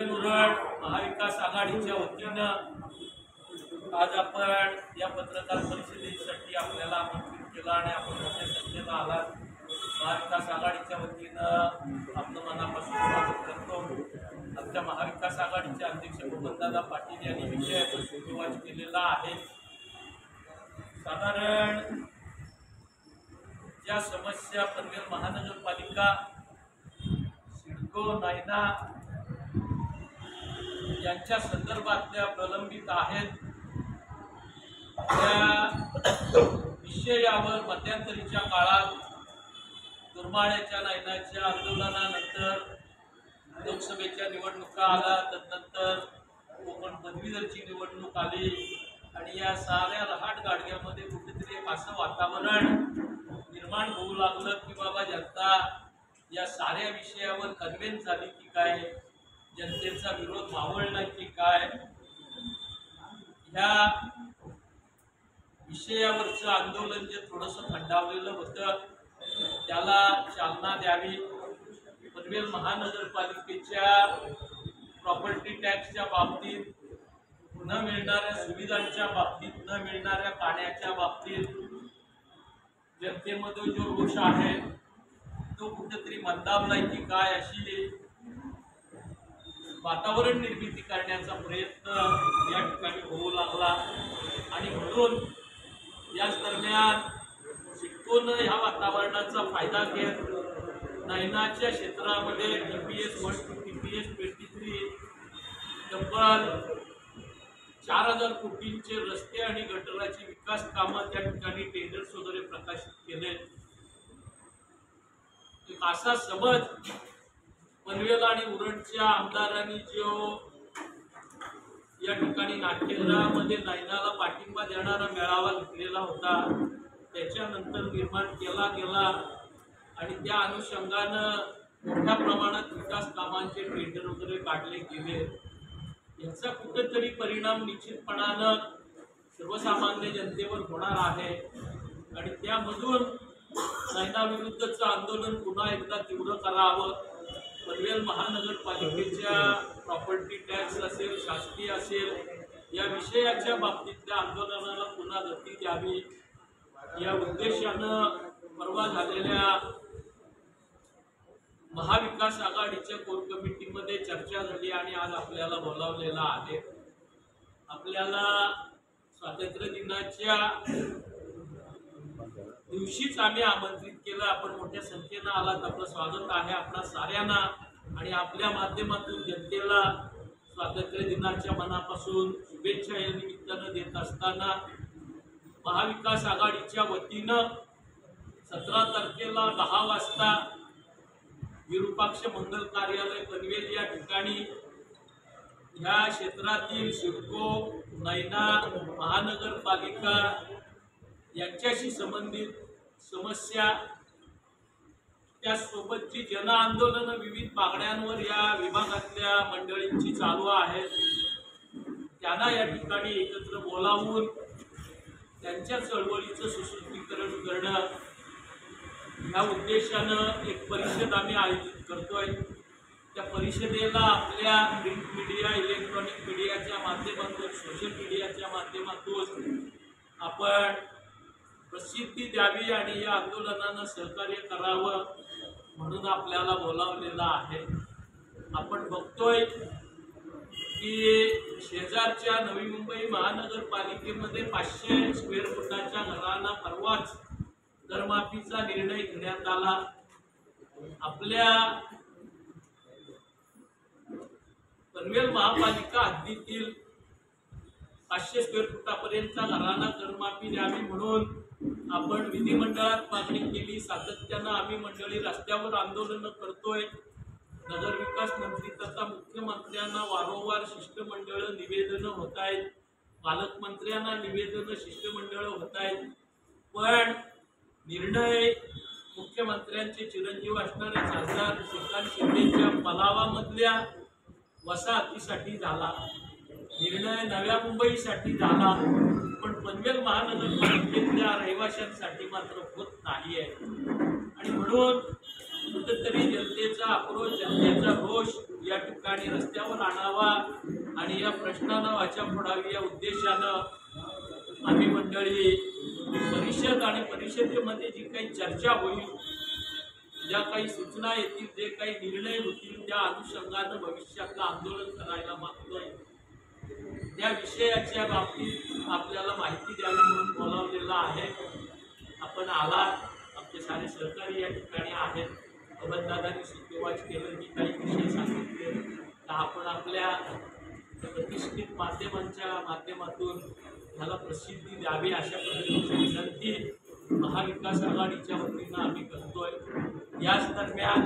महाविकास आघाडीच्या वतीनं आज आपण या पत्रकार परिषदेसाठी आपल्याला आमंत्रित केलं आणि आपण मोठ्या संख्येनं आलात। महाविकास आघाडीच्या वतीनं आपलं मनापासून स्वागत करतो। आमच्या महाविकास आघाडीचे अध्यक्ष बबनदादा पाटील यांनी विषयाचा सुरुवात केलेला आहे। साधारण ज्या समस्या पनवेल महानगरपालिका सिडको नायना यांच्या संदर्भातल्या प्रलंबित आहेत त्या विषयावर मध्यंतरीच्या काळात दुर्माळ्याच्या नायनाच्या आंदोलनानंतर लोकसभेच्या निवडणुका आल्या, तदनंतर कोकण पदवीधरची निवडणूक आली आणि या साऱ्या रहाट गाडग्यामध्ये कुठेतरी एक असं वातावरण निर्माण होऊ लागलं की बाबा जनता या साऱ्या विषयावर कन्व्हिन्स झाली की काय, जनतेचा विरोध मावळला की काय, ह्या विषयावरचं आंदोलन जे थोडंसं थंडावलेलं होतं त्याला चालना द्यावी। पनवेल महानगरपालिकेच्या प्रॉपर्टी टॅक्सच्या बाबतीत, न मिळणाऱ्या सुविधांच्या बाबतीत, न मिळणाऱ्या पाण्याच्या बाबतीत जनतेमध्ये जो रोष आहे तो कुठेतरी मंदावलाय की काय अशी वातावरण निर्मिती करण्याचा प्रयत्न या ठिकाणी होऊ लागला आणि म्हणून याच दरम्यान सिडकोनं ह्या वातावरणाचा फायदा घेत नायनाच्या क्षेत्रामध्ये TPS 1 to TPS 23 तब्बल 4000 कोटींचे रस्ते आणि गटाराची विकास कामं त्या ठिकाणी टेंडर्स वगैरे प्रकाशित केले। एक असा समज पनवेल आणि उरणच्या आमदारांनी जो या ठिकाणी नाट्यगृहामध्ये नायनाला पाठिंबा देणारा मेळावा घेतलेला होता त्याच्यानंतर निर्माण केला गेला आणि त्या अनुषंगानं मोठ्या प्रमाणात विकास कामांचे टेंडर वगैरे काढले गेले। याचा कुठेतरी परिणाम निश्चितपणानं सर्वसामान्य जनतेवर होणार आहे आणि त्यामधून नायना विरुद्धचं आंदोलन पुन्हा एकदा तीव्र करावं। पनवेल महानगरपालिकेच्या प्रॉपर्टी टॅक्स असेल, शासकीय असेल, या विषयाच्या बाबतीतल्या आंदोलनाला पुन्हा गती द्यावी या उद्देशानं परवा झालेल्या महाविकास आघाडीच्या कोर कमिटीमध्ये चर्चा झाली आणि आज आपल्याला बोलावलेला आहे। आपल्याला स्वातंत्र्य दिनाच्या दिवशीच आम्ही आमंत्रित केलं, आपण मोठ्या संख्येनं आलात, आपलं स्वागत आहे आपणा साऱ्यांना आणि आपल्या माध्यमातून जनतेला स्वातंत्र्य दिनाच्या मनापासून शुभेच्छा या निमित्तानं देत असताना महाविकास आघाडीच्या वतीनं 17 तारखेला 10 वाजता विरूपाक्ष मंगल कार्यालय पनवेल या ठिकाणी ह्या क्षेत्रातील सिडको, नायना, महानगरपालिका यांच्याशी संबंधित समस्या, त्यासोबतची जन आंदोलनं विविध मागण्यांवर या विभागातल्या मंडळींची चालू आहेत, त्यांना या ठिकाणी एकत्र बोलावून त्यांच्या चळवळीचं सुसूत्रीकरण करणं या उद्देशानं एक परिषद आम्ही आयोजित करतोय। त्या परिषदेला आपल्या प्रिंट मीडिया, इलेक्ट्रॉनिक मीडियाच्या माध्यमातून, सोशल मीडियाच्या माध्यमातून आपण प्रसिद्धी द्यावी आणि या आंदोलनानं सहकार्य करावं म्हणून आपल्याला बोलावलेलं आहे। आपण बघतोय की शेजारच्या नवी मुंबई महानगरपालिकेमध्ये 500 स्क्वेअर फुटाच्या घरांना परवाच दरमाफीचा निर्णय घेण्यात आला। आपल्या पनवेल महापालिका हद्दीतील 500 स्क्वेअर फुटापर्यंतच्या घरांना करमाफी द्यावी म्हणून आपण विधिमंडळात मागणी केली। सातत्यानं आम्ही मंडळी रस्त्यावर आंदोलन करतोय। नगरविकास मंत्री तथा मुख्यमंत्र्यांना वारंवार शिष्टमंडळ निवेदनं होत आहेत, पालकमंत्र्यांना निवेदनं शिष्टमंडळ होत आहेत, पण निर्णय मुख्यमंत्र्यांचे चिरंजीव असणारे खासदार श्रीकांत शिंदेच्या पलावामधल्या वसाहतीसाठी झाला, निर्णय नव्या मुंबईसाठी झाला, पण पनवेल महानगरपालिकेतल्या रहिवाशांसाठी मात्र होत नाही आहे। आणि म्हणून कुठेतरी जनतेचा आक्रोश, जनतेचा रोष या ठिकाणी रस्त्यावर आणावा आणि या प्रश्नांना वाचा फोडावी या उद्देशानं आम्ही मंडळी परिषद आणि परिषदेमध्ये जी काही चर्चा होईल, ज्या काही सूचना येतील, जे काही निर्णय होतील, त्या अनुषंगानं भविष्यातलं आंदोलन करायला मागतोय. त्या विषयाच्या बाबतीत आपल्याला माहिती द्यावी म्हणून बोलावलेलं आहे. आपण आलात, आमचे सारे सहकारी या ठिकाणी आहेत. अबनदादांनी सुतोवाच केलं, मी काही विषय सांगितले, तर आपण आपल्या प्रतिष्ठित माध्यमांच्या माध्यमातून ह्याला प्रसिद्धी द्यावी अशा पद्धतीची विनंती महाविकास आघाडीच्या वतीनं आम्ही करतोय. याच दरम्यान